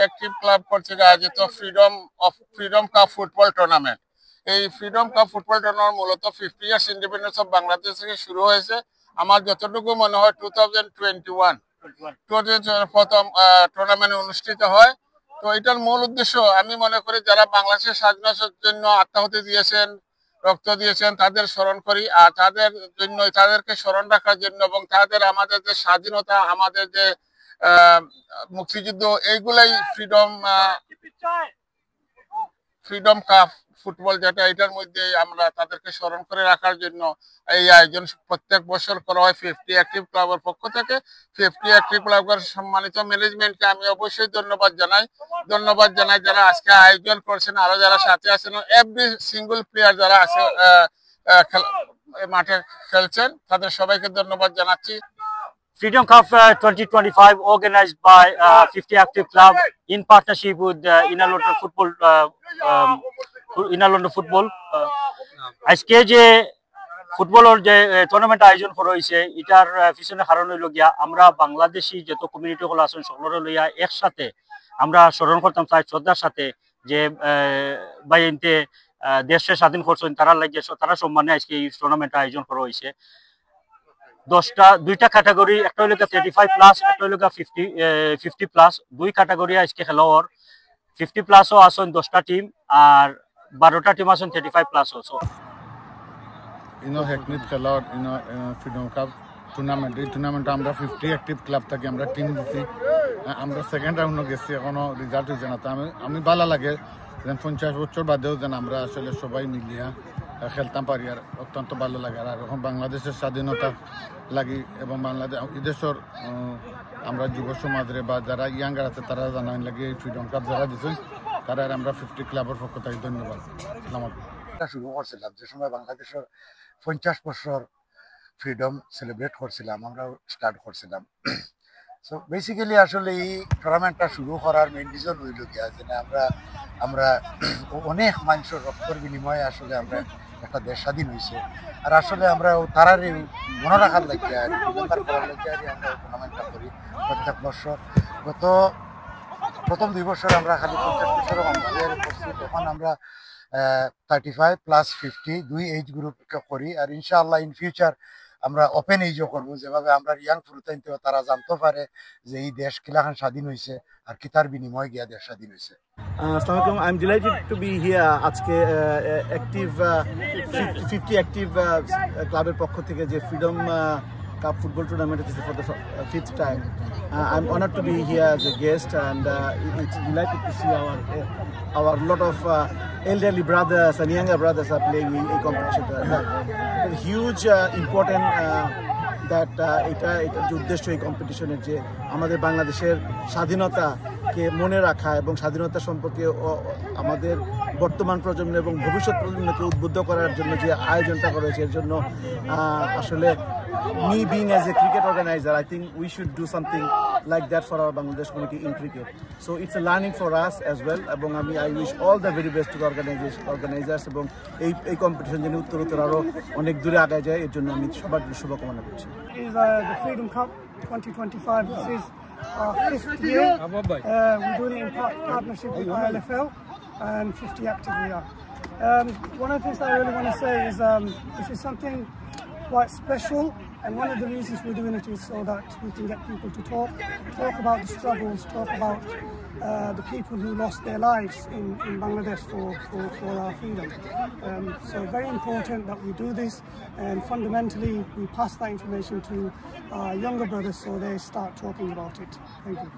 Active club কর্তৃক আয়োজিত freedom cup football tournament. এই ফ্রিডম কাপ ফুটবল টুর্নামেন্ট মূলত 50 ইয়ার্স ইন্ডিপেন্ডেন্স অফ বাংলাদেশ থেকে শুরু হয়েছে। আমার যতটুকু মনে হয় 2021 প্রথম টুর্নামেন্ট অনুষ্ঠিত হয়। তো এটার মূল উদ্দেশ্য আমি মনে করি যারা বাংলাদেশের স্বাধীনতার জন্য আত্মাহুতি দিয়েছেন, রক্ত দিয়েছেন তাদের স্মরণ করি, আর তাদের জন্য তাদেরকে স্মরণ রাখার জন্য এবং আমাদের যে স্বাধীনতা, আমাদের যে মুক্তিযুদ্ধ, এইগুলাই ফ্রিডম কাপ ফুটবল যেটা, এটার মধ্যে আমরা তাদেরকে স্মরণ করে রাখার জন্য এই আয়োজন প্রত্যেক বছর করা হয় 50 অ্যাক্টিভ ক্লাবের পক্ষ থেকে। 50 অ্যাক্টিভ ক্লাবের সম্মানিত ম্যানেজমেন্টকে আমি অবশ্যই ধন্যবাদ জানাই যারা আজকে আয়োজন করছেন, আরো যারা সাথে আছেন, এভরি সিঙ্গল প্লেয়ার যারা আছে মাঠে খেলছেন, তাদের সবাইকে ধন্যবাদ জানাচ্ছি। Freedom Cup 2025 organized by 50 Active Club in partnership with Inner London Football. আজকে যে ফুটবলের যে টুর্নামেন্ট আয়োজন করা হয়েছে এটার পিছনে কারণ হইল গিয়া আমরা বাংলাদেশি যত কমিউনিটি হল আছেন সকলের লইয়া একসাথে আমরা স্মরণ করতাম চাই শ্রদ্ধার সাথে যে বাইনতে দেশে স্বাধীন করছেন তারা লাগিয়ে তারা সম্মানে আজকে এই টুর্নামেন্ট আয়োজন করা হয়েছে। দুইটা ক্যাটাগরি, একটা হইল 35 প্লাস, একটা হইল 50 প্লাস। দুই ক্যাটাগরি আজকে খেলোয়াড় 50 প্লাসও আছেন 10টা টিম, আর 12টা টিম আছেন 35 প্লাসও। হেকনিত খেলোয়াড় ফ্রিডম কাপ টুর্নামেন্ট, এই টুর্নামেন্টে আমরা 50 অ্যাক্টিভ ক্লাব থেকে আমরা টিম দিচ্ছি। আমরা সেকেন্ড রাউন্ডে গেছি, এখনো রেজাল্ট হয়েছে না। তো আমি ভালো লাগে যেন 50 বছর বাদেও যেন আমরা আসলে সবাই মিলিয়া খেলতাম পারি, আর অত্যন্ত ভালো লাগে। আর এখন বাংলাদেশের স্বাধীনতা লাগি এবং বাংলাদেশ এদেশের আমরা যুব সমাজরে বা যারা ইয়াঙ্গার আছে তারা জানান লাগে এই ফ্রিডম কাপ যারা দিচ্ছেন তারা আমরা 50 ক্লাবের পক্ষ থেকে ধন্যবাদ। শুরু করছিলাম যে সময় বাংলাদেশের 50 বছর ফ্রিডম সেলিব্রেট করছিলাম, আমরাও স্টার্ট করছিলাম। সো বেসিক্যালি আসলে এই টুর্নামেন্টটা শুরু করার মেইন রিজন হইল গিয়া যে আমরা অনেক মানুষের রক্তের বিনিময়ে আসলে আমরা একটা দেশ স্বাধীন হয়েছে, আর আসলে আমরা তারারই মনে রাখার লাগিয়া রিমেম্বার করার লাগিয়া আমরা টুর্নামেন্টটা করি প্রত্যেক বছর। প্রথম 2 বছর আমরা খালি 50 বছরও করছি, তখন আমরা 35 প্লাস 50 দুই এজ গ্রুপ করি, আর ইনশাআল্লাহ ইন ফিউচার আমরা ওপেন এজও করবো, যেভাবে আমরা ইয়াং ফুরুতাইতে তারা জানতে পারে যে এই দেশ কিলাখান স্বাধীন হয়েছে আর কিতার বিনিময় গিয়া দেশ স্বাধীন হয়েছে। Assalamu alaikum. I'm delighted to be here আজকে active 50 active ক্লাবের পক্ষ থেকে যে freedom cup football tournament is for the 5th time. I'm honored to be here as a guest, and it's delighted to see our lot of elderly brothers and younger brothers are playing in a competition. It's huge important that এটা যে উদ্দেশ্য এই কম্পিটিশনের যে আমাদের বাংলাদেশের স্বাধীনতাকে মনে রাখা এবং স্বাধীনতা সম্পর্কে আমাদের বর্তমান প্রজন্ম এবং ভবিষ্যৎ প্রজন্মকে উদ্বুদ্ধ করার জন্য যে আয়োজনটা করেছে, এর জন্য আসলে me being as a cricket organizer, I think we should do something like that for our Bangladesh community in cricket. So it's a learning for us as well. এবং I wish all the very best to the organizers এবং এই competition যেন উত্তরোত্তর আরো অনেক দূরে আগায় যায়, এর জন্য আমি সবার শুভকামনা করছি। Is the Freedom Cup 2025. This is our 5th year. We're doing it in partnership with ILFL and 50 Active we are. One of the things that I really want to say is this is something quite special, and one of the reasons we're doing it is so that we can get people to talk about the struggles, talk about the people who lost their lives in Bangladesh for our freedom. So very important that we do this, and fundamentally we pass that information to our younger brothers so they start talking about it. Thank you.